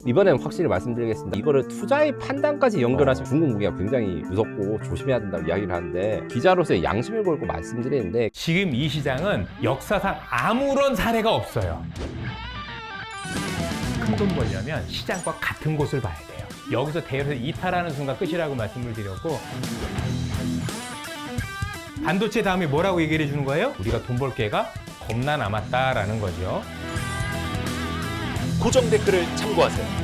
이번엔 확실히 말씀드리겠습니다. 이거를 투자의 판단까지 연결하신 중국 무기가 굉장히 무섭고 조심해야 된다고 이야기를 하는데 기자로서의 양심을 걸고 말씀드리는데 지금 이 시장은 역사상 아무런 사례가 없어요. 큰 돈 벌려면 시장과 같은 곳을 봐야 돼요. 여기서 대여해서 이탈하는 순간 끝이라고 말씀을 드렸고, 반도체 다음에 뭐라고 얘기를 해주는 거예요? 우리가 돈 벌 기회가 겁나 남았다라는 거죠. 고정 댓글을 참고하세요.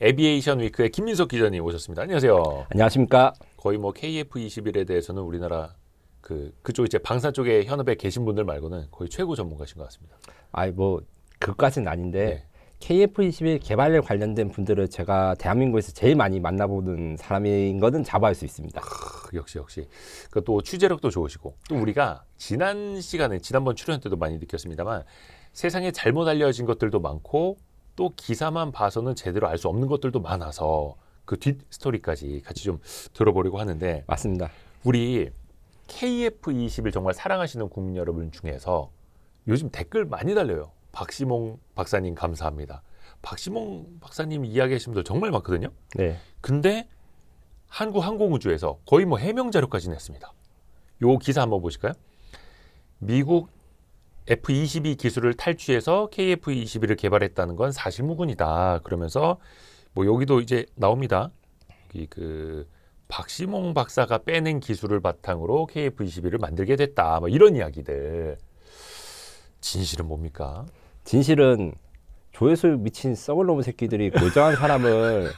에비에이션 위크의 김민석 기자님 오셨습니다. 안녕하세요. 안녕하십니까? 거의 뭐 KF21에 대해서는 우리나라 그쪽 이제 방산 쪽에 현업에 계신 분들 말고는 거의 최고 전문가신 것 같습니다. 아이 뭐 그까지는 아닌데 네. KF21 개발에 관련된 분들을 제가 대한민국에서 제일 많이 만나보는 사람인 거는 자부할 수 있습니다. 역시 또 취재력도 좋으시고 또 우리가 지난번 출연 때도 많이 느꼈습니다만 세상에 잘못 알려진 것들도 많고 또 기사만 봐서는 제대로 알 수 없는 것들도 많아서 그 뒷 스토리까지 같이 좀 들어보려고 하는데, 맞습니다. 우리 KF21 정말 사랑하시는 국민 여러분 중에서 요즘 댓글 많이 달려요. 박시몽 박사님 감사합니다. 박시몽 박사님 이야기하신 분들 정말 많거든요. 네. 근데 한국항공우주에서 거의 뭐 해명 자료까지 냈습니다. 요 기사 한번 보실까요? 미국 F-22 기술을 탈취해서 KF-21을 개발했다는 건 사실무근이다. 그러면서 뭐 여기도 이제 나옵니다. 여기 그 박시몽 박사가 빼낸 기술을 바탕으로 KF-21을 만들게 됐다. 뭐 이런 이야기들. 진실은 뭡니까? 진실은 조회수 미친 썩을 놈의 새끼들이 멀쩡한 사람을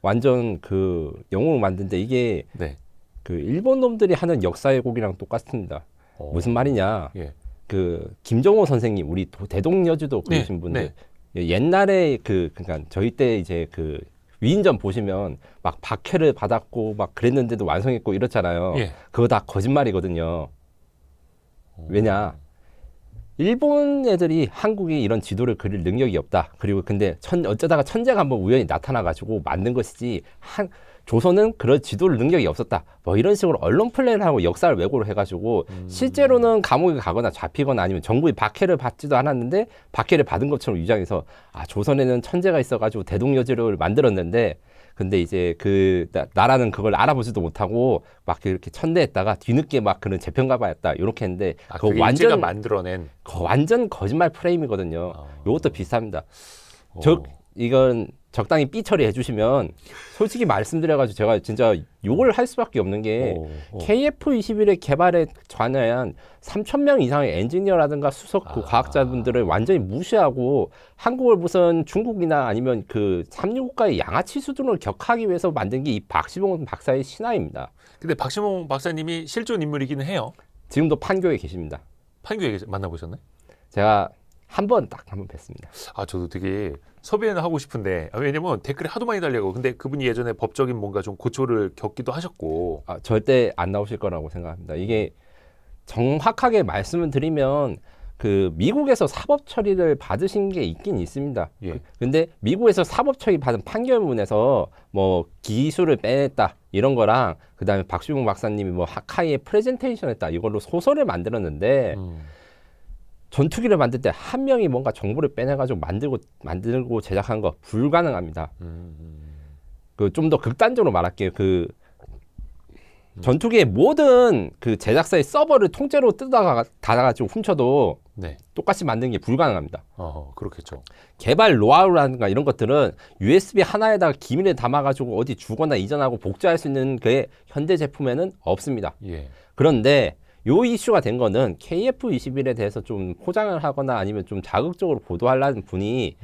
완전 그 영웅으로 만드는데 이게 네. 그 일본 놈들이 하는 역사 왜곡이랑 똑같습니다. 무슨 말이냐? 예. 그 김정호 선생님, 우리 대동여주도 그러신 네, 분들 옛날에 그러니까 저희 때 이제 그 위인전 보시면 막 박해를 받았고 막 그랬는데도 완성했고 이렇잖아요. 예. 그거 다 거짓말이거든요. 왜냐? 일본 애들이 한국이 이런 지도를 그릴 능력이 없다. 그리고 근데 어쩌다가 천재가 한번 우연히 나타나가지고 만든 것이지 조선은 그런 지도를 능력이 없었다. 뭐 이런 식으로 언론 플레이를 하고 역사를 왜곡을 해가지고 실제로는 감옥에 가거나 잡히거나 아니면 정부의 박해를 받지도 않았는데 박해를 받은 것처럼 위장해서 조선에는 천재가 있어가지고 대동여지를 만들었는데 근데 이제 그 나라는 그걸 알아보지도 못하고 막 이렇게 천대했다가 뒤늦게 막 그런 재평가받았다 이렇게 했는데 그거 완전 만들어낸 완전 거짓말 프레임이거든요. 이것도 비슷합니다. 이건 적당히 삐 처리해 주시면 솔직히 말씀드려가지고 제가 진짜 욕을 할 수밖에 없는 게 KF21의 개발에 관한 3,000명 이상의 엔지니어라든가 수석 과학자분들을 완전히 무시하고 한국을 무슨 중국이나 아니면 그 삼류국가의 양아치 수준으로 격하기 위해서 만든 게 이 박시몽 박사의 신화입니다. 근데 박시몽 박사님이 실존 인물이기는 해요. 지금도 판교에 계십니다. 판교에 만나보셨나요? 제가 한 번 뵀습니다. 저도 되게 섭외는 하고 싶은데 왜냐면 댓글이 하도 많이 달려고. 근데 그분이 예전에 법적인 뭔가 좀 고초를 겪기도 하셨고 절대 안 나오실 거라고 생각합니다. 이게 정확하게 말씀을 드리면 그 미국에서 사법 처리를 받으신 게 있긴 있습니다. 예. 근데 미국에서 사법 처리 받은 판결문에서 뭐 기술을 빼냈다 이런 거랑 그다음에 박시몽 박사님이 뭐 하카이에 프레젠테이션 했다 이걸로 소설을 만들었는데 전투기를 만들 때 한 명이 뭔가 정보를 빼내가지고 만들고 제작한 거 불가능합니다. 그 좀 더 극단적으로 말할게요. 그 전투기의 모든 그 제작사의 서버를 통째로 닫아가지고 훔쳐도 똑같이 만드는 게 불가능합니다. 그렇겠죠. 개발 노하우라든가 이런 것들은 USB 하나에다가 기밀을 담아가지고 어디 주거나 이전하고 복제할 수 있는 그 현대 제품에는 없습니다. 예. 그런데 요 이슈가 된 거는 KF21에 대해서 좀 포장을 하거나 아니면 좀 자극적으로 보도하려는 분이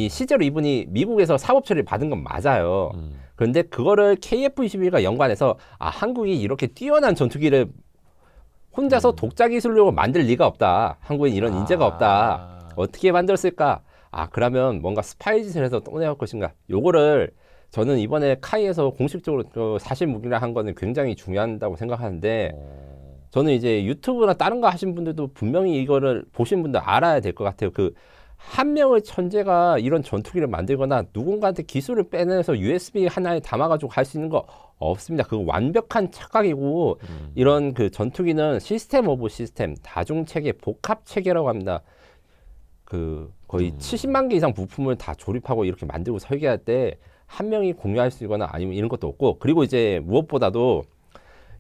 실제로 이분이 미국에서 사법 처리를 받은 건 맞아요. 그런데 그거를 KF21과 연관해서 한국이 이렇게 뛰어난 전투기를 혼자서 독자 기술로 만들 리가 없다. 한국엔 이런 인재가 없다. 어떻게 만들었을까? 그러면 뭔가 스파이 짓을 해서 떠내올 것인가? 요거를 저는 이번에 카이에서 공식적으로 사실 무기를 한 거는 굉장히 중요하다고 생각하는데 저는 이제 유튜브나 다른 거 하신 분들도 분명히 이거를 보신 분들 알아야 될 것 같아요. 한 명의 천재가 이런 전투기를 만들거나 누군가한테 기술을 빼내서 USB 하나에 담아가지고 할 수 있는 거 없습니다. 그거 완벽한 착각이고 이런 그 전투기는 시스템 오브 시스템, 다중체계, 복합체계라고 합니다. 거의 70만 개 이상 부품을 다 조립하고 이렇게 만들고 설계할 때 한 명이 공유할 수 있거나 아니면 이런 것도 없고, 그리고 이제 무엇보다도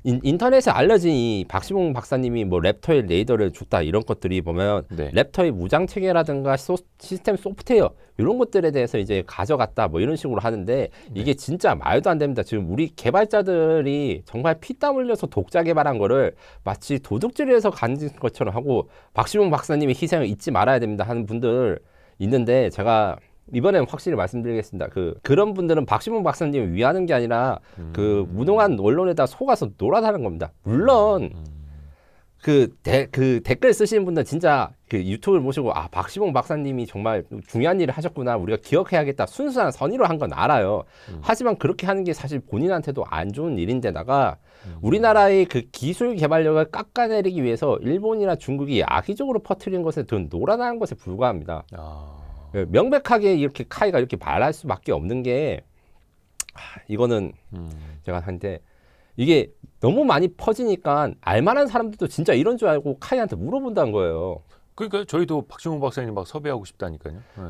인터넷에 알려진 이 박시봉 박사님이 뭐 랩터의 레이더를 줬다 이런 것들이 보면 네. 랩터의 무장 체계라든가 시스템 소프트웨어 이런 것들에 대해서 이제 가져갔다 뭐 이런 식으로 하는데 이게 진짜 말도 안 됩니다. 지금 우리 개발자들이 정말 피땀 흘려서 독자 개발한 거를 마치 도둑질해서 가진 것처럼 하고 박시봉 박사님의 희생을 잊지 말아야 됩니다 하는 분들 있는데, 제가 이번엔 확실히 말씀드리겠습니다. 그런 분들은 박시봉 박사님을 위하는 게 아니라 그 무능한 언론에다 속아서 놀아다는 겁니다. 물론 그 댓글 쓰시는 분들 진짜 그 유튜브를 보시고 아 박시봉 박사님이 정말 중요한 일을 하셨구나, 우리가 기억해야겠다, 순수한 선의로 한 건 알아요. 하지만 그렇게 하는 게 사실 본인한테도 안 좋은 일인데다가 우리나라의 그 기술 개발력을 깎아내리기 위해서 일본이나 중국이 악의적으로 퍼뜨린 것에 더 놀아나는 것에 불과합니다. 명백하게 이렇게 카이가 이렇게 말할 수밖에 없는 게 이거는 제가 한데 이게 너무 많이 퍼지니까 알만한 사람들도 진짜 이런 줄 알고 카이한테 물어본다는 거예요. 그러니까 저희도 박시봉 박사님 막 섭외하고 싶다니까요. 네.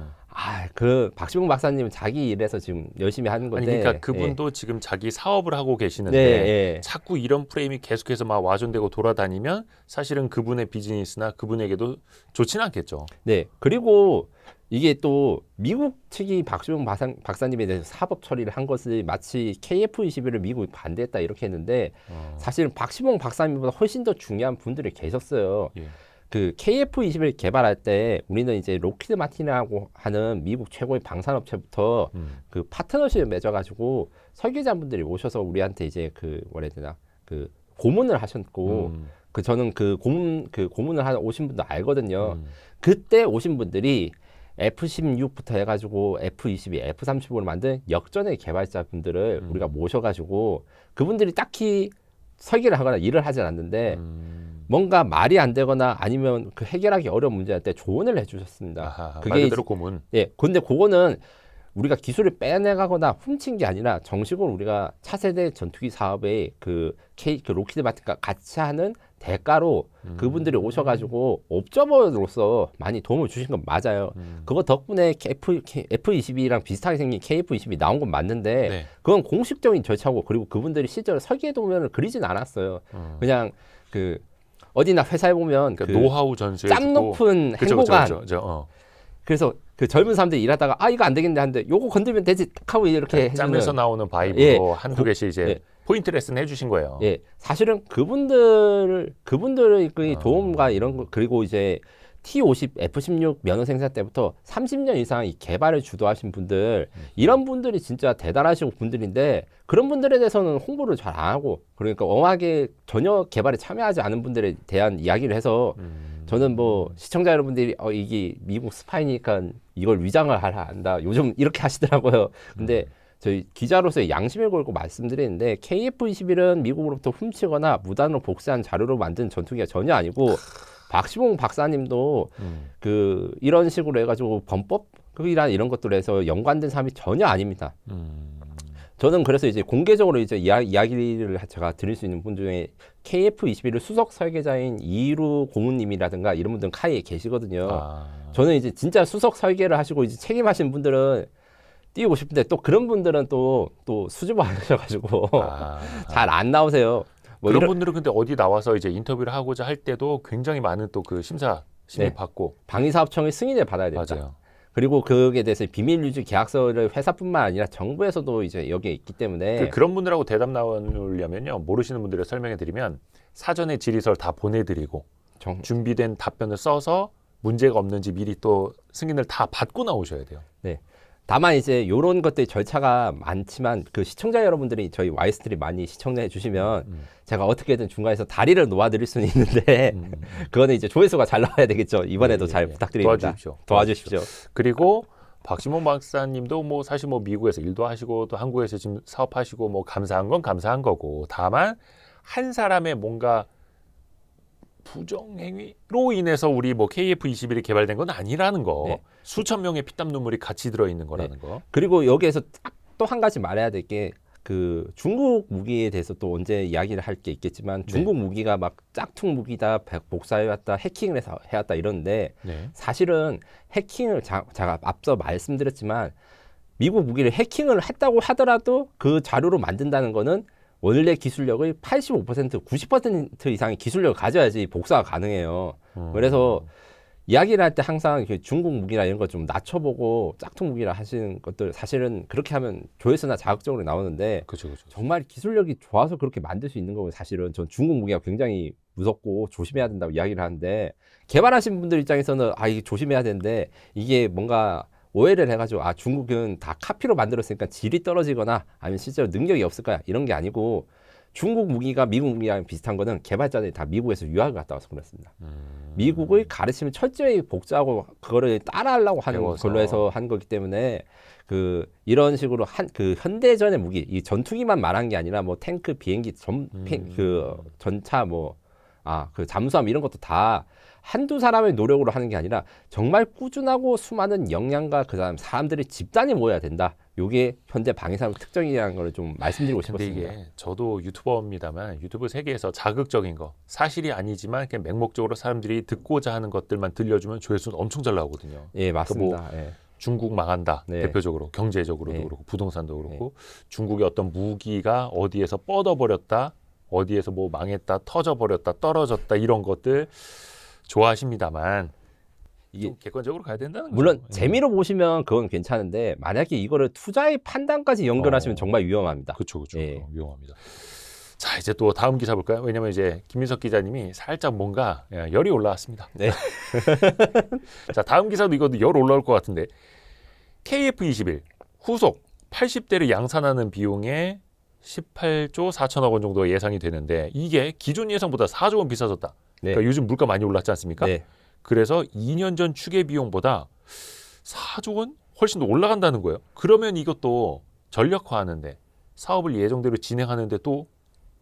그 박시봉 박사님은 자기 일에서 지금 열심히 하는 건데. 아니 그러니까 그분도 지금 자기 사업을 하고 계시는데 네. 자꾸 이런 프레임이 계속해서 막 와전되고 돌아다니면 사실은 그분의 비즈니스나 그분에게도 좋지는 않겠죠. 네. 그리고 이게 또 미국 측이 박시봉 박사님에 대해서 사법 처리를 한 것을 마치 KF21을 미국이 반대했다 이렇게 했는데 사실은 박시봉 박사님보다 훨씬 더 중요한 분들이 계셨어요. 예. 그 KF21 개발할 때 우리는 이제 로키드 마틴이라고 하는 미국 최고의 방산업체부터 그 파트너십을 맺어가지고 설계자분들이 오셔서 우리한테 이제 그 뭐라 해야 되나 그 고문을 하셨고 저는 그 고문을 오신 분도 알거든요. 그때 오신 분들이 F16부터 해가지고 F22, F35를 만든 역전의 개발자분들을 우리가 모셔가지고 그분들이 딱히 설계를 하거나 일을 하진 않는데 뭔가 말이 안 되거나 아니면 그 해결하기 어려운 문제할 때 조언을 해주셨습니다. 아하, 그게 말 그대로 고문. 예, 근데 그거는 우리가 기술을 빼내가거나 훔친 게 아니라 정식으로 우리가 차세대 전투기 사업에 그 로키드 마틴과 같이 하는 대가로 그분들이 오셔가지고 옵저버로서 많이 도움을 주신 건 맞아요. 그거 덕분에 F22랑 비슷하게 생긴 KF22 나온 건 맞는데 네. 그건 공식적인 절차고, 그리고 그분들이 실제로 설계 도면을 그리진 않았어요. 그냥 그 어디나 회사에 보면 그러니까 노하우 전수에 짬 높은 행보관. 그래서 그 젊은 사람들이 일하다가 이거 안 되겠네 하는데 요거 건들면 되지 딱 하고 이렇게 해주는, 짬에서 나오는 바이브로 예, 한두 개씩 이제 포인트 레슨 해주신 거예요. 예, 사실은 그분들의 그 도움과 이런 거, 그리고 이제 T50, F16 면허 생산 때부터 30년 이상 이 개발을 주도하신 분들, 이런 분들이 진짜 대단하신 분들인데 그런 분들에 대해서는 홍보를 잘 안 하고, 그러니까 엄하게 전혀 개발에 참여하지 않은 분들에 대한 이야기를 해서 저는 뭐 시청자 여러분들이 이게 미국 스파이니까 이걸 위장을 하라 한다 요즘 이렇게 하시더라고요. 근데 저희 기자로서의 양심을 걸고 말씀드리는데 KF21은 미국으로부터 훔치거나 무단으로 복사한 자료로 만든 전투기가 전혀 아니고 박시봉 박사님도 그 이런 식으로 해가지고 범법이란 이런 것들로 해서 연관된 사람이 전혀 아닙니다. 저는 그래서 이제 공개적으로 이제 이야기를 제가 드릴 수 있는 분 중에 KF21 수석 설계자인 이루 고문님이라든가 이런 분들은 카이에 계시거든요. 저는 이제 진짜 수석 설계를 하시고 이제 책임하신 분들은 띄우고 싶은데 또 그런 분들은 또 수줍어 하셔가지고 잘 안 나오세요. 뭐 그런 분들은 근데 어디 나와서 이제 인터뷰를 하고자 할 때도 굉장히 많은 또 그 심의 받고 방위사업청의 승인을 받아야 됩니다. 맞아요. 그리고 그에 대해서 비밀 유지 계약서를 회사뿐만 아니라 정부에서도 이제 여기에 있기 때문에 그런 분들하고 대답 나누려면요, 모르시는 분들을 설명해 드리면 사전에 질의서를 다 보내드리고 준비된 답변을 써서 문제가 없는지 미리 또 승인을 다 받고 나오셔야 돼요. 네. 다만 이제 이런 것들 절차가 많지만 그 시청자 여러분들이 저희 와이스트리 많이 시청해 주시면 제가 어떻게든 중간에서 다리를 놓아드릴 수는 있는데 그거는 이제 조회수가 잘 나와야 되겠죠. 이번에도 잘 부탁드립니다. 도와주십시오. 그리고 박시봉 박사님도 뭐 사실 뭐 미국에서 일도 하시고 또 한국에서 지금 사업하시고 뭐 감사한 건 감사한 거고, 다만 한 사람의 뭔가 부정행위로 인해서 우리 뭐 KF21이 개발된 건 아니라는 거. 네. 수천 명의 피땀 눈물이 같이 들어있는 거라는 거. 그리고 여기에서 또 한 가지 말해야 될 게 그 중국 무기에 대해서 또 언제 이야기를 할 게 있겠지만 중국 무기가 막 짝퉁 무기다, 복사해왔다, 해킹을 해서 해왔다 이러는데 네. 사실은 해킹을 제가 앞서 말씀드렸지만 미국 무기를 해킹을 했다고 하더라도 그 자료로 만든다는 거는 원래 기술력의 85%, 90% 이상의 기술력을 가져야지 복사가 가능해요. 그래서 이야기를 할 때 항상 중국 무기나 이런 거 좀 낮춰보고 짝퉁 무기라 하시는 것들 사실은 그렇게 하면 조회수나 자극적으로 나오는데 그렇죠. 정말 기술력이 좋아서 그렇게 만들 수 있는 거고 사실은 전 중국 무기가 굉장히 무섭고 조심해야 된다고 이야기를 하는데 개발하신 분들 입장에서는 이게 조심해야 되는데 이게 뭔가 오해를 해가지고 중국은 다 카피로 만들었으니까 질이 떨어지거나 아니면 실제로 능력이 없을 거야 이런 게 아니고 중국 무기가 미국 무기랑 비슷한 거는 개발자들이 다 미국에서 유학을 갔다 와서 그렇습니다. 미국의 가르침을 철저히 복제하고 그거를 따라하려고 하는 배워서. 걸로 해서 한 거기 때문에 이런 식으로 그 현대전의 무기 이 전투기만 말한 게 아니라 뭐 탱크, 비행기, 전차 그 잠수함 이런 것도 다 한두 사람의 노력으로 하는 게 아니라 정말 꾸준하고 수많은 역량과 그다음 사람들이 집단이 모여야 된다. 요게 현대 방위산업 특징이라는 걸 좀 말씀드리고 근데 싶었습니다. 이게 저도 유튜버입니다만 유튜브 세계에서 자극적인 거 사실이 아니지만 그냥 맹목적으로 사람들이 듣고자 하는 것들만 들려주면 조회수는 엄청 잘 나오거든요. 예, 맞습니다. 예. 중국 망한다. 네. 대표적으로 경제적으로도 네. 그렇고 부동산도 그렇고 중국의 어떤 무기가 어디에서 뻗어버렸다. 어디에서 뭐 망했다. 터져버렸다. 떨어졌다. 이런 것들 좋아하십니다만 이게 좀 객관적으로 가야 된다는 거죠. 물론 예. 재미로 보시면 그건 괜찮은데 만약에 이거를 투자의 판단까지 연결하시면 정말 위험합니다. 그렇죠. 예. 위험합니다. 자, 이제 또 다음 기사 볼까요? 왜냐면 이제 김민석 기자님이 살짝 뭔가 열이 올라왔습니다. 네. 자, 다음 기사도 이것도 열 올라올 것 같은데 KF21 후속 80대를 양산하는 비용에 18조 4천억 원 정도 예상이 되는데 이게 기존 예상보다 4조 원 비싸졌다. 네. 그러니까 요즘 물가 많이 올랐지 않습니까? 네. 그래서 2년 전 추계 비용보다 4조 원 훨씬 더 올라간다는 거예요. 그러면 이것도 전력화하는데 사업을 예정대로 진행하는데 또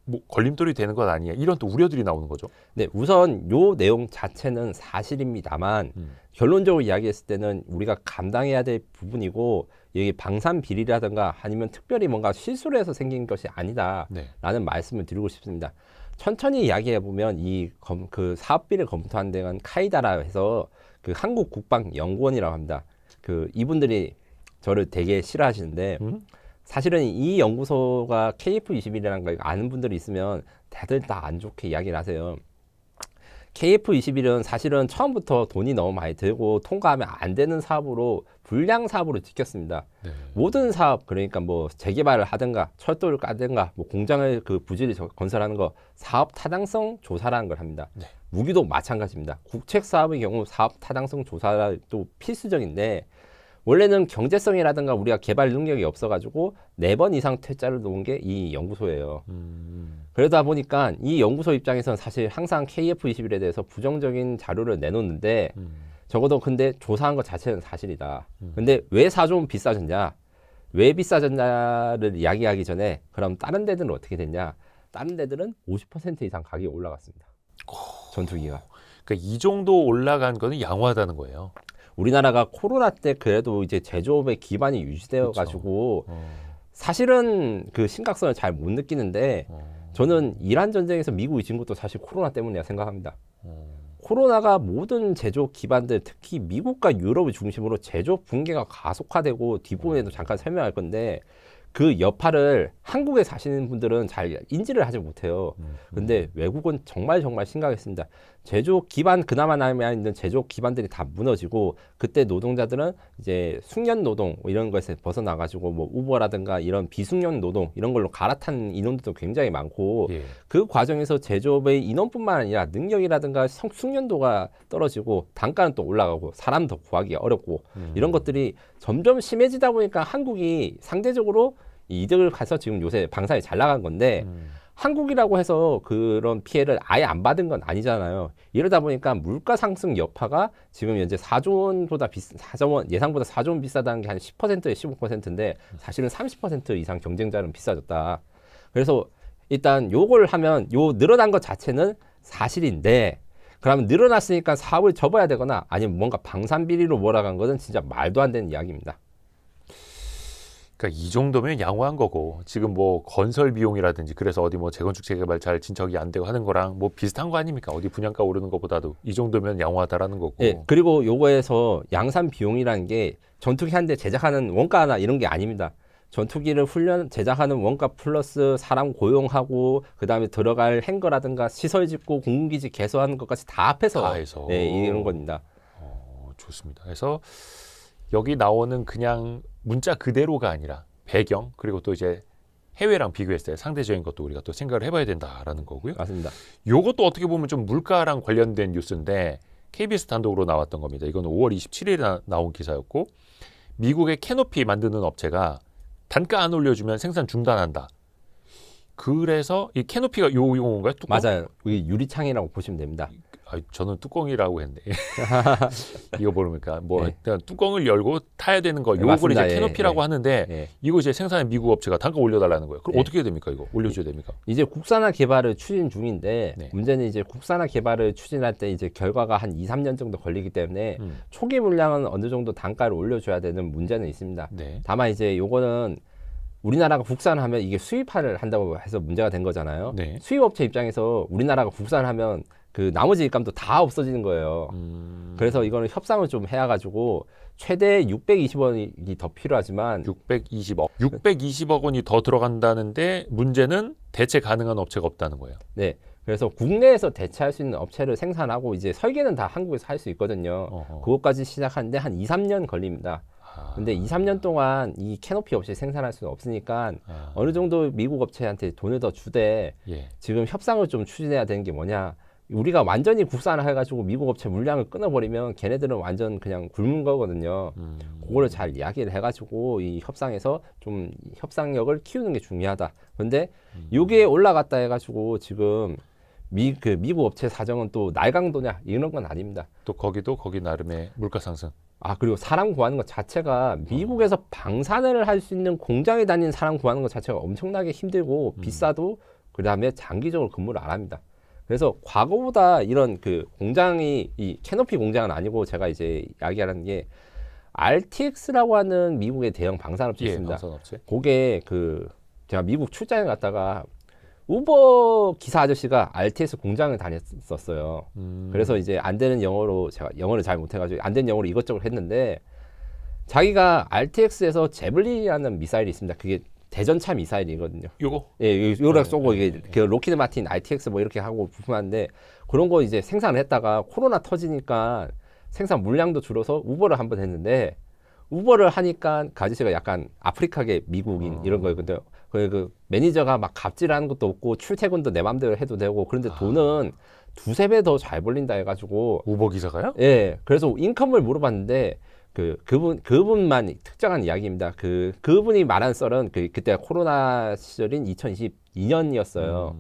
뭐 걸림돌이 되는 것 아니냐 이런 또 우려들이 나오는 거죠. 네, 우선 요 내용 자체는 사실입니다만 결론적으로 이야기했을 때는 우리가 감당해야 될 부분이고 이게 방산 비리라든가 아니면 특별히 뭔가 실수를 해서 생긴 것이 아니다라는 네. 말씀을 드리고 싶습니다. 천천히 이야기해 보면 그 사업비를 검토한 데가 카이다라 해서 그 한국국방연구원이라고 합니다. 그 이분들이 저를 되게 싫어하시는데 사실은 이 연구소가 KF21이라는 걸 아는 분들이 있으면 다들 다 안 좋게 이야기를 하세요. KF21은 사실은 처음부터 돈이 너무 많이 들고 통과하면 안 되는 사업으로 불량 사업으로 찍혔습니다. 네. 모든 사업 그러니까 뭐 재개발을 하든가 철도를 까든가 뭐 공장을 그 부지를 건설하는 거 사업 타당성 조사라는 걸 합니다. 네. 무기도 마찬가지입니다. 국책 사업의 경우 사업 타당성 조사가 또 필수적인데 원래는 경제성이라든가 우리가 개발 능력이 없어가지고 4번 이상 퇴짜를 놓은 게 이 연구소예요. 그러다 보니까 이 연구소 입장에서는 사실 항상 KF21에 대해서 부정적인 자료를 내놓는데 적어도 근데 조사한 것 자체는 사실이다. 근데 왜 4조 원 비싸졌냐? 왜 비싸졌냐를 이야기하기 전에 그럼 다른 데들은 어떻게 됐냐? 다른 데들은 50% 이상 가격이 올라갔습니다. 전투기가. 그러니까 이 정도 올라간 거는 양호하다는 거예요. 우리나라가 코로나 때 그래도 이제 제조업의 기반이 유지되어 가지고 사실은 그 심각성을 잘 못 느끼는데 저는 이란 전쟁에서 미국이 진 것도 사실 코로나 때문이라 생각합니다. 코로나가 모든 제조업 기반들 특히 미국과 유럽을 중심으로 제조업 붕괴가 가속화되고 뒷부분에도 잠깐 설명할 건데 그 여파를 한국에 사시는 분들은 잘 인지를 하지 못해요. 근데 외국은 정말 심각했습니다. 제조업 기반 그나마 남아있는 제조업 기반들이 다 무너지고 그때 노동자들은 이제 숙련 노동 이런 것에 벗어나가지고 뭐 우버라든가 이런 비숙련 노동 이런 걸로 갈아탄 인원들도 굉장히 많고 예. 그 과정에서 제조업의 인원뿐만 아니라 능력이라든가 숙련도가 떨어지고 단가는 또 올라가고 사람 더 구하기가 어렵고 이런 것들이 점점 심해지다 보니까 한국이 상대적으로 이득을 가서 지금 요새 방산이 잘 나간 건데 한국이라고 해서 그런 피해를 아예 안 받은 건 아니잖아요. 이러다 보니까 물가 상승 여파가 지금 현재 4조 원보다 4조 원 예상보다 4조 원 비싸다는 게 한 10%에 15%인데 사실은 30% 이상 경쟁자는 비싸졌다. 그래서 일단 요걸 하면 요 늘어난 것 자체는 사실인데 그러면 늘어났으니까 사업을 접어야 되거나 아니면 뭔가 방산 비리로 몰아간 것은 진짜 말도 안 되는 이야기입니다. 그러니까 이 정도면 양호한 거고 지금 뭐 건설 비용이라든지 그래서 어디 뭐 재건축 재개발 잘 진척이 안 되고 하는 거랑 뭐 비슷한 거 아닙니까? 어디 분양가 오르는 것보다도 이 정도면 양호하다라는 거고. 예, 그리고 요거에서 양산 비용이라는 게 전투기 한 대 제작하는 원가나 이런 게 아닙니다. 전투기를 제작하는 원가 플러스 사람 고용하고 그다음에 들어갈 행거라든가 시설 짓고 공군기지 개소하는 것까지 다 합해서 다 해서. 네, 이런 겁니다. 좋습니다. 그래서 여기 나오는 그냥 문자 그대로가 아니라 배경 그리고 또 이제 해외랑 비교했을 때 상대적인 것도 우리가 또 생각을 해봐야 된다라는 거고요. 맞습니다. 요것도 어떻게 보면 좀 물가랑 관련된 뉴스인데 KBS 단독으로 나왔던 겁니다. 이거는 5월 27일에 나온 기사였고 미국의 캐노피 만드는 업체가 단가 안 올려주면 생산 중단한다. 그래서 이 캐노피가 요 용어인가요? 뚜껑? 맞아요. 이게 유리창이라고 보시면 됩니다. 저는 뚜껑이라고 했는데 이거 모르니까 뭐 네. 그냥 뚜껑을 열고 타야 되는 거 네, 요걸 맞습니다. 이제 캐노피라고 예, 하는데 예. 이거 이제 생산한 미국 업체가 단가 올려달라는 거예요. 그럼 네. 어떻게 해야 됩니까? 이거 올려줘야 됩니까? 이제 국산화 개발을 추진 중인데 네. 문제는 이제 국산화 개발을 추진할 때 이제 결과가 한 2, 3년 정도 걸리기 때문에 음. 초기 물량은 어느 정도 단가를 올려줘야 되는 문제는 있습니다. 네. 다만 이제 요거는 우리나라가 국산하면 이게 수입화를 한다고 해서 문제가 된 거잖아요. 네. 수입업체 입장에서 우리나라가 국산하면 그 나머지 일감도 다 없어지는 거예요. 그래서 이거는 협상을 좀 해가지고 최대 620원이 더 필요하지만 620억 원이 더 들어간다는데 문제는 대체 가능한 업체가 없다는 거예요. 네. 그래서 국내에서 대체할 수 있는 업체를 생산하고 이제 설계는 다 한국에서 할 수 있거든요. 어허. 그것까지 시작하는데 한 2, 3년 걸립니다. 근데 2, 3년 동안 이 캐노피 없이 생산할 수는 없으니까 어느 정도 미국 업체한테 돈을 더 주되 예. 지금 협상을 좀 추진해야 되는 게 뭐냐. 우리가 완전히 국산화해가지고 미국 업체 물량을 끊어버리면 걔네들은 완전 그냥 굶은 거거든요. 그거를 잘 이야기를 해가지고 이 협상에서 좀 협상력을 키우는 게 중요하다. 근데 이게 올라갔다 해가지고 지금 미국 업체 사정은 또 날강도냐 이런 건 아닙니다. 또 거기도 거기 나름의 물가 상승. 아, 그리고 사람 구하는 것 자체가 미국에서 방산을 할 수 있는 공장에 다니는 사람 구하는 것 자체가 엄청나게 힘들고 비싸도 그다음에 장기적으로 근무를 안 합니다. 그래서 과거보다 이런 그 공장이 이 캐노피 공장은 아니고 제가 이제 이야기하는 게 RTX라고 하는 미국의 대형 방산업체 예, 있습니다. 방산업체. 그게 그 제가 미국 출장에 갔다가 우버 기사 아저씨가 RTX 공장을 다녔었어요. 그래서 이제 안 되는 영어로 제가 영어를 잘 못해가지고 안 되는 영어로 이것저것 했는데 자기가 RTX에서 제블린이라는 미사일이 있습니다. 그게 대전차 미사일이거든요. 요거 예, 요락 쏘고 이게 그 로키드 마틴 RTX 뭐 이렇게 하고 부품하는데 그런 거 이제 생산을 했다가 코로나 터지니까 생산 물량도 줄어서 우버를 한번 했는데 우버를 하니까 그 아저씨가 약간 아프리카계 미국인 이런 거였거든요. 그 매니저가 막 갑질하는 것도 없고 출퇴근도 내 맘대로 해도 되고 그런데 돈은 두세 배 더 잘 벌린다 해가지고 우버 기사가요? 예, 그래서 인컴을 물어봤는데 그분만 특정한 이야기입니다. 그분이 말한 썰은 그때 코로나 시절인 2022년이었어요.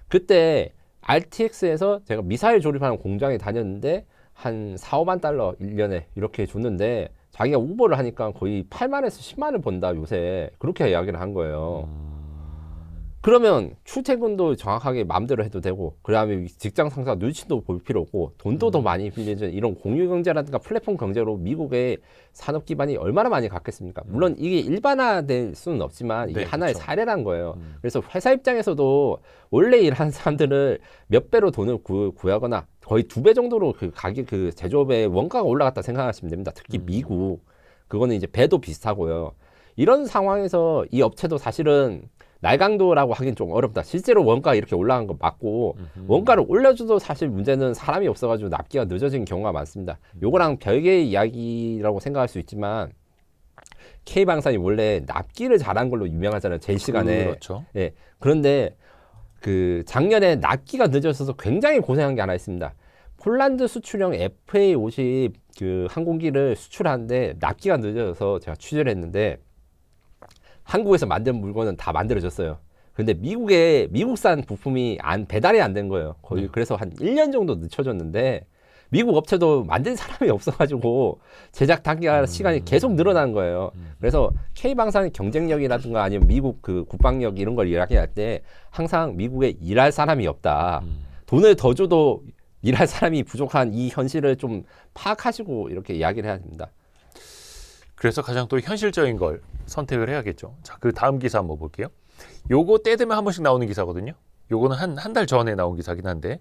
그때 RTX에서 제가 미사일 조립하는 공장에 다녔는데 한 4, 5만 달러 1년에 이렇게 줬는데 자기가 우버를 하니까 거의 8만에서 10만을 번다 요새 그렇게 이야기를 한 거예요. 그러면 출퇴근도 정확하게 마음대로 해도 되고 그다음에 직장 상사 눈치도 볼 필요 없고 돈도 더 많이 빌리는 이런 공유 경제라든가 플랫폼 경제로 미국의 산업 기반이 얼마나 많이 갔겠습니까? 물론 이게 일반화될 수는 없지만 이게 네, 하나의 그렇죠. 사례란 거예요. 그래서 회사 입장에서도 원래 일하는 사람들을 몇 배로 돈을 구하거나 거의 2배 정도로 그 가격 그 제조업의 원가가 올라갔다 생각하시면 됩니다. 특히 미국 그거는 이제 배도 비슷하고요. 이런 상황에서 이 업체도 사실은 날강도라고 하긴 좀 어렵다. 실제로 원가가 이렇게 올라간 거 맞고 원가를 올려줘도 사실 문제는 사람이 없어가지고 납기가 늦어진 경우가 많습니다. 요거랑 별개의 이야기라고 생각할 수 있지만 K방산이 원래 납기를 잘한 걸로 유명하잖아요. 제 시간에. 그렇죠. 예. 그런데 그 작년에 납기가 늦어져서 굉장히 고생한 게 하나 있습니다. 폴란드 수출형 FA50 그 항공기를 수출하는데 납기가 늦어져서 제가 취재를 했는데 한국에서 만든 물건은 다 만들어졌어요. 근데 미국산 부품이 배달이 안 된 거예요. 거의 그래서 한 1년 정도 늦춰졌는데 미국 업체도 만든 사람이 없어가지고 제작 단기가 시간이 계속 늘어난 거예요. 그래서 K방산의 경쟁력이라든가 아니면 미국 그 국방력 이런 걸 이야기할 때 항상 미국에 일할 사람이 없다. 돈을 더 줘도 일할 사람이 부족한 이 현실을 좀 파악하시고 이렇게 이야기를 해야 됩니다. 그래서 가장 또 현실적인 걸 선택을 해야겠죠. 자, 그 다음 기사 한번 볼게요. 요거 때 되면 한 번씩 나오는 기사거든요. 요거는 한 달 전에 나온 기사긴 한데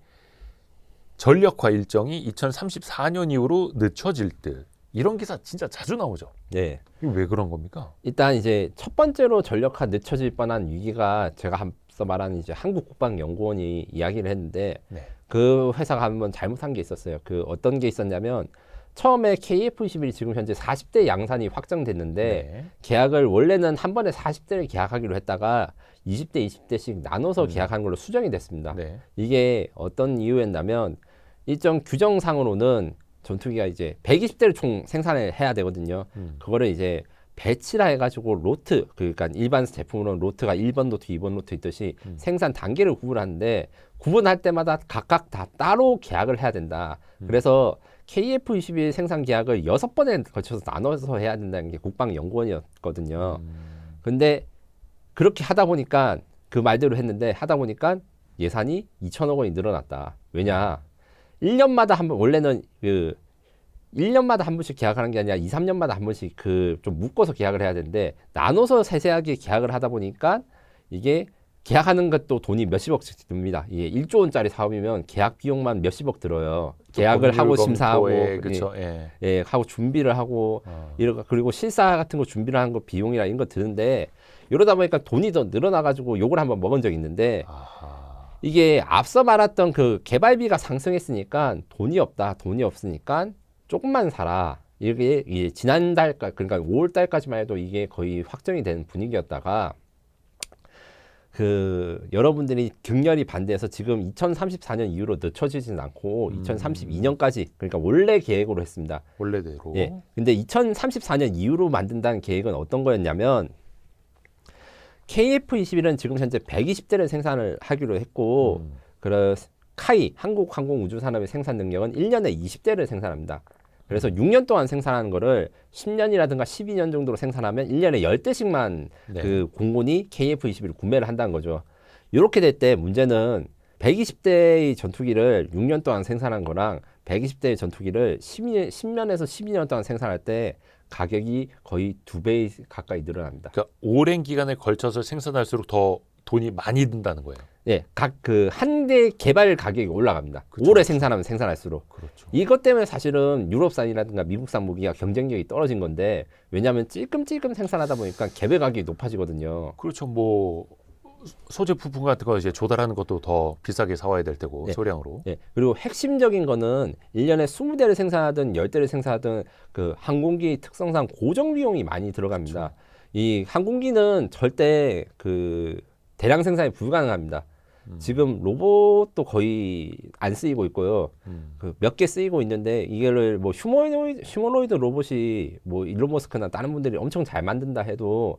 전력화 일정이 2034년 이후로 늦춰질 듯. 이런 기사 진짜 자주 나오죠. 네. 이거 왜 그런 겁니까? 일단 이제 첫 번째로 전력화 늦춰질 뻔한 위기가 제가 앞서 말한 이제 한국국방연구원이 이야기를 했는데 네. 그 회사가 한번 잘못한 게 있었어요. 그 어떤 게 있었냐면 처음에 KF-21이 지금 현재 40대 양산이 확정됐는데 네. 계약을 원래는 한 번에 40대를 계약하기로 했다가 20대, 20대씩 나눠서 계약하는 걸로 수정이 됐습니다. 네. 이게 어떤 이유였냐면 일정 규정상으로는 전투기가 이제 120대를 총 생산을 해야 되거든요. 그거를 이제 배치라 해가지고 로트, 그러니까 일반 제품으로는 로트가 1번 로트, 2번 로트 있듯이 생산 단계를 구분하는데 구분할 때마다 각각 다 따로 계약을 해야 된다. 그래서 KF-21 생산 계약을 6번에 걸쳐서 나눠서 해야 된다는 게 국방연구원이었거든요. 근데 그렇게 하다 보니까 그 말대로 했는데 하다 보니까 예산이 2천억 원이 늘어났다. 왜냐? 1년마다 한 번, 원래는 그 1년마다 한 번씩 계약하는 게 아니라 2, 3년마다 한 번씩 그 좀 묶어서 계약을 해야 되는데 나눠서 세세하게 계약을 하다 보니까 이게 계약하는 것도 돈이 몇십억씩 듭니다. 이게 1조 원짜리 사업이면 계약 비용만 몇십억 들어요. 계약을 하고 심사하고 그렇죠. 예. 예, 하고 준비를 하고 이러고 그리고 실사 같은 거 준비를 하는 거 비용이라 이런 거 드는데 이러다 보니까 돈이 더 늘어나가지고 욕을 한번 먹은 적이 있는데 이게 앞서 말했던 그 개발비가 상승했으니까 돈이 없다, 돈이 없으니까 조금만 사라. 이게 지난달, 그러니까 5월달까지만 해도 이게 거의 확정이 되는 분위기였다가 그 여러분들이 격렬히 반대해서 지금 2034년 이후로 늦춰지진 않고 2032년까지 그러니까 원래 계획으로 했습니다. 원래대로. 예. 근데 2034년 이후로 만든다는 계획은 어떤 거였냐면 KF-21은 지금 현재 120대를 생산을 하기로 했고 그래서 카이 한국항공우주산업의 생산 능력은 1년에 20대를 생산합니다. 그래서 6년 동안 생산하는 거를 10년이라든가 12년 정도로 생산하면 1년에 10대씩만 네. 그 공군이 KF-21을 구매를 한다는 거죠. 이렇게 될 때 문제는 120대의 전투기를 6년 동안 생산한 거랑 120대의 전투기를 10년에서 12년 동안 생산할 때 가격이 거의 2배 가까이 늘어납니다. 그러니까 오랜 기간에 걸쳐서 생산할수록 더 돈이 많이 든다는 거예요. 예, 각 그 한 대 개발 가격이 올라갑니다. 그쵸, 오래 그쵸. 생산하면 생산할수록. 그렇죠. 이것 때문에 사실은 유럽산이라든가 미국산 무기가 경쟁력이 떨어진 건데 왜냐하면 찔끔찔끔 생산하다 보니까 개별 가격이 높아지거든요. 그렇죠. 뭐 소재 부품 같은 거 이제 조달하는 것도 더 비싸게 사와야 될 테고 네. 소량으로. 예, 그리고 핵심적인 거는 1년에 20대를 생산하든 10대를 생산하든 그 항공기 특성상 고정 비용이 많이 들어갑니다. 이 항공기는 절대 그 대량 생산이 불가능합니다. 지금 로봇도 거의 안 쓰이고 있고요. 그 몇 개 쓰이고 있는데 이거를 뭐 휴머노이드 로봇이 뭐 일론 머스크나 다른 분들이 엄청 잘 만든다 해도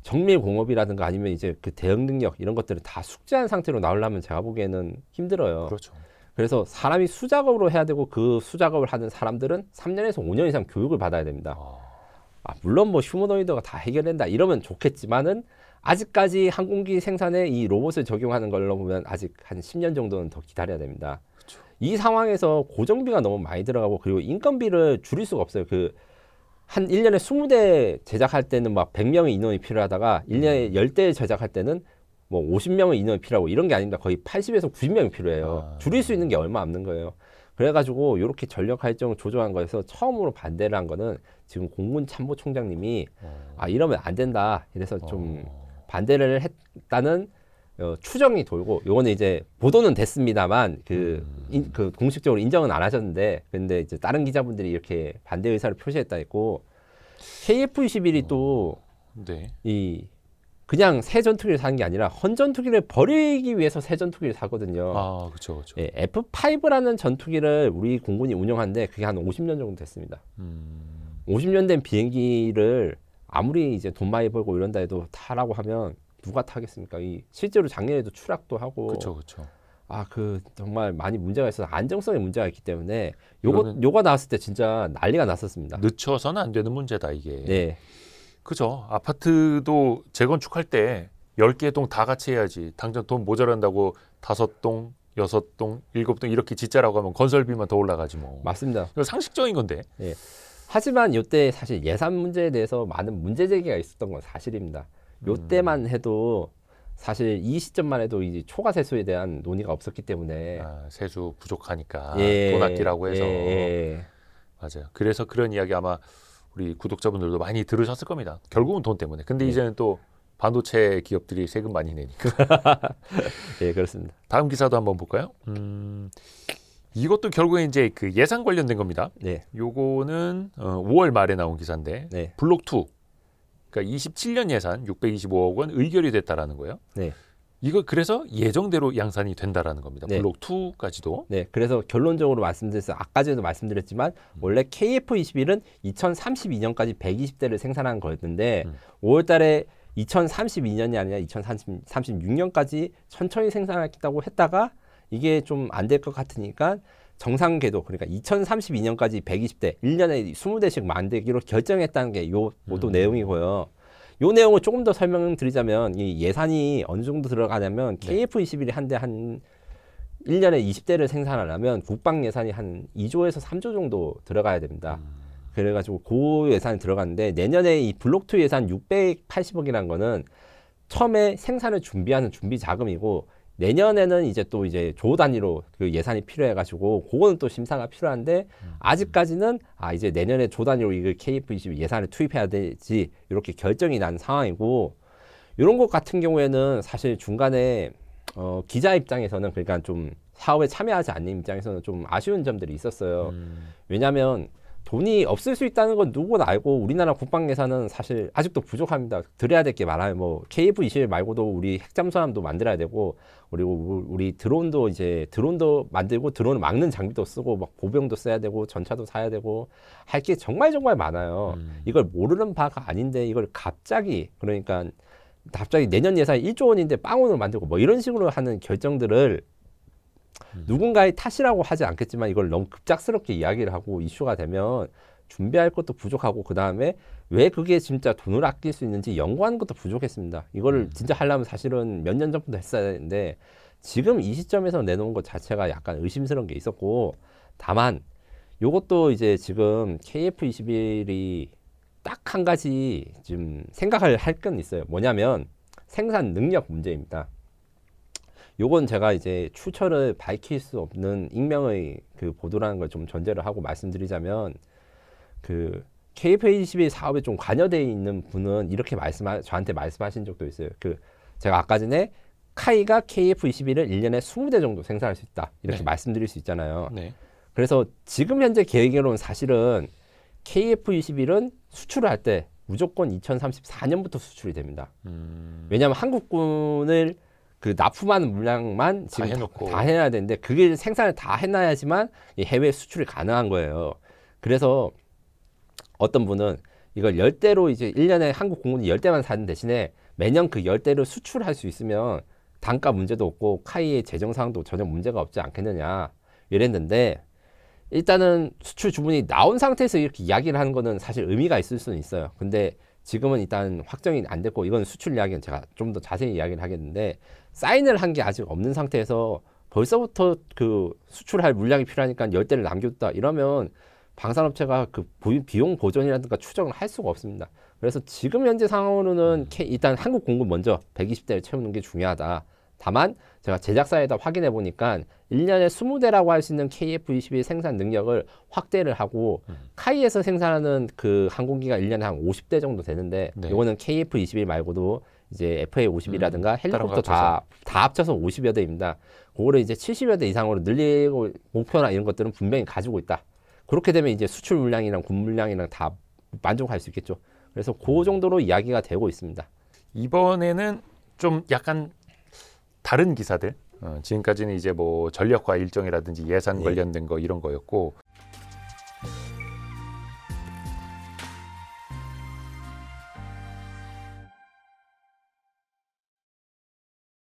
정밀 공업이라든가 아니면 이제 그 대응 능력 이런 것들을 다 숙지한 상태로 나오려면 제가 보기에는 힘들어요. 그렇죠. 그래서 사람이 수작업으로 해야 되고 그 수작업을 하는 사람들은 3년에서 5년 이상 교육을 받아야 됩니다. 물론 뭐 휴머노이드가 다 해결된다 이러면 좋겠지만은 아직까지 항공기 생산에 이 로봇을 적용하는 걸로 보면 아직 한 10년 정도는 더 기다려야 됩니다. 그쵸. 이 상황에서 고정비가 너무 많이 들어가고 그리고 인건비를 줄일 수가 없어요. 한 1년에 20대 제작할 때는 막 100명의 인원이 필요하다가 1년에 10대 제작할 때는 뭐 50명의 인원이 필요하고 이런 게 아닙니다. 거의 80에서 90명이 필요해요. 줄일 수 있는 게 얼마 없는 거예요. 그래가지고 이렇게 전력화 일정을 조정한 거에서 처음으로 반대를 한 거는 지금 공군 참모총장님이 이러면 안 된다. 이래서 좀 반대를 했다는 추정이 돌고 요거는 이제 보도는 됐습니다만 그 공식적으로 인정은 안 하셨는데 근데 이제 다른 기자분들이 이렇게 반대 의사를 표시했다 했고 KF-21이 또 네. 이 그냥 새 전투기를 사는 게 아니라 헌 전투기를 버리기 위해서 새 전투기를 사거든요. 그렇죠, 그렇죠. 예, F5라는 전투기를 우리 공군이 운영하는데 그게 한 50년 정도 됐습니다. 50년 된 비행기를 아무리 이제 돈 많이 벌고 이런다 해도 타라고 하면 누가 타겠습니까? 실제로 작년에도 추락도 하고. 그렇죠, 그렇죠. 정말 많이 문제가 있어서 안정성에 문제가 있기 때문에 이거는 요거 나왔을 때 진짜 난리가 났었습니다. 늦춰서는 안 되는 문제다 이게. 네. 그죠. 아파트도 재건축할 때 10개 동 다 같이 해야지. 당장 돈 모자란다고 5동, 6동, 7동 이렇게 짓자라고 하면 건설비만 더 올라가지 뭐. 맞습니다. 이거 상식적인 건데. 예. 하지만 이때 사실 예산 문제에 대해서 많은 문제 제기가 있었던 건 사실입니다. 이때만 해도 사실 이 시점만 해도 이제 초과 세수에 대한 논의가 없었기 때문에 세수 부족하니까 예, 돈 아끼라고 해서 예. 맞아요. 그래서 그런 이야기 아마 우리 구독자분들도 많이 들으셨을 겁니다. 결국은 돈 때문에. 근데 이제는 또 반도체 기업들이 세금 많이 내니까. 예, 그렇습니다. 다음 기사도 한번 볼까요? 이것도 결국에 이제 그 예산 관련된 겁니다. 네, 요거는 5월 말에 나온 기사인데 네, 블록 2, 그러니까 27년 예산 625억 원 의결이 됐다라는 거예요. 네. 이거 그래서 예정대로 양산이 된다라는 겁니다. 네. 블록 2까지도. 네, 그래서 결론적으로 말씀드려서 아까 전에도 말씀드렸지만 원래 KF21은 2032년까지 120대를 생산한 거였는데 5월달에 2032년이 아니라 2036년까지 천천히 생산하겠다고 했다가 이게 좀 안 될 것 같으니까 정상 궤도 그러니까 2032년까지 120대 1년에 20대씩 만들기로 결정했다는 게 요 모두 내용이고요. 요 내용을 조금 더 설명드리자면 이 예산이 어느 정도 들어가냐면 KF21이 한 1년에 20대를 생산하려면 국방 예산이 한 2조에서 3조 정도 들어가야 됩니다. 그래가지고 그 예산이 들어갔는데 내년에 이 블록2 예산 680억이라는 거는 처음에 생산을 준비하는 준비 자금이고 내년에는 이제 또 이제 조 단위로 그 예산이 필요해가지고 그거는 또 심사가 필요한데 아직까지는 이제 내년에 조 단위로 이걸 KF21 예산을 투입해야 되지 이렇게 결정이 난 상황이고 이런 것 같은 경우에는 사실 중간에 기자 입장에서는 그러니까 좀 사업에 참여하지 않는 입장에서는 좀 아쉬운 점들이 있었어요. 왜냐하면 돈이 없을 수 있다는 건 누구나 알고 우리나라 국방 예산은 사실 아직도 부족합니다. 드려야 될 게 많아요. 뭐 KF21 말고도 우리 핵잠수함도 만들어야 되고 그리고 우리 드론도 만들고 드론을 막는 장비도 쓰고 막 보병도 써야 되고 전차도 사야 되고 할 게 정말 많아요. 이걸 모르는 바가 아닌데 이걸 갑자기 내년 예산이 1조 원인데 빵원으로 만들고 뭐 이런 식으로 하는 결정들을 누군가의 탓이라고 하지 않겠지만 이걸 너무 급작스럽게 이야기를 하고 이슈가 되면 준비할 것도 부족하고 그 다음에 왜 그게 진짜 돈을 아낄 수 있는지 연구하는 것도 부족했습니다. 이거를 진짜 하려면 사실은 몇 년 전부터 했어야 되는데 지금 이 시점에서 내놓은 것 자체가 약간 의심스러운 게 있었고 다만 요것도 이제 지금 KF21이 딱 한 가지 좀 생각을 할 건 있어요. 뭐냐면 생산 능력 문제입니다. 요건 제가 이제 출처를 밝힐 수 없는 익명의 그 보도라는 걸 좀 전제를 하고 말씀드리자면 그 KF21 사업에 좀 관여되어 있는 분은 이렇게 저한테 말씀하신 적도 있어요. 제가 아까 전에 카이가 KF21을 1년에 20대 정도 생산할 수 있다. 이렇게 말씀드릴 수 있잖아요. 네. 그래서 지금 현재 계획으로는 사실은 KF21은 수출을 할 때 무조건 2034년부터 수출이 됩니다. 왜냐하면 한국군을 그 납품하는 물량만 지금 다 해놔야 되는데 그게 생산을 다 해놔야지만 이 해외 수출이 가능한 거예요. 그래서 어떤 분은 이걸 10대로 이제 1년에 한국 공군이 10대만 사는 대신에 매년 그 10대를 수출할 수 있으면 단가 문제도 없고 카이의 재정 상황도 전혀 문제가 없지 않겠느냐 이랬는데 일단은 수출 주문이 나온 상태에서 이렇게 이야기를 하는 거는 사실 의미가 있을 수는 있어요. 근데 지금은 일단 확정이 안 됐고 이건 수출 이야기는 제가 좀 더 자세히 이야기를 하겠는데 사인을 한 게 아직 없는 상태에서 벌써부터 그 수출할 물량이 필요하니까 10대를 남겨뒀다 이러면 방산업체가 그 비용 보전이라든가 추정을 할 수가 없습니다. 그래서 지금 현재 상황으로는 일단 한국 공군 먼저 120대를 채우는 게 중요하다. 다만 제가 제작사에다 확인해 보니까 1년에 20대라고 할 수 있는 KF21 생산 능력을 확대를 하고 카이에서 생산하는 그 항공기가 1년에 한 50대 정도 되는데 이거는 KF21 말고도 이제 FA50이라든가 헬리콥터 다 합쳐서 50여 대입니다. 그거를 이제 70여 대 이상으로 늘리고 목표나 이런 것들은 분명히 가지고 있다. 그렇게 되면 이제 수출 물량이랑 군 물량이랑 다 만족할 수 있겠죠. 그래서 그 정도로 이야기가 되고 있습니다. 이번에는 좀 약간 다른 기사들 지금까지는 이제 뭐 전력화 일정이라든지 예산 관련된 거 이런 거였고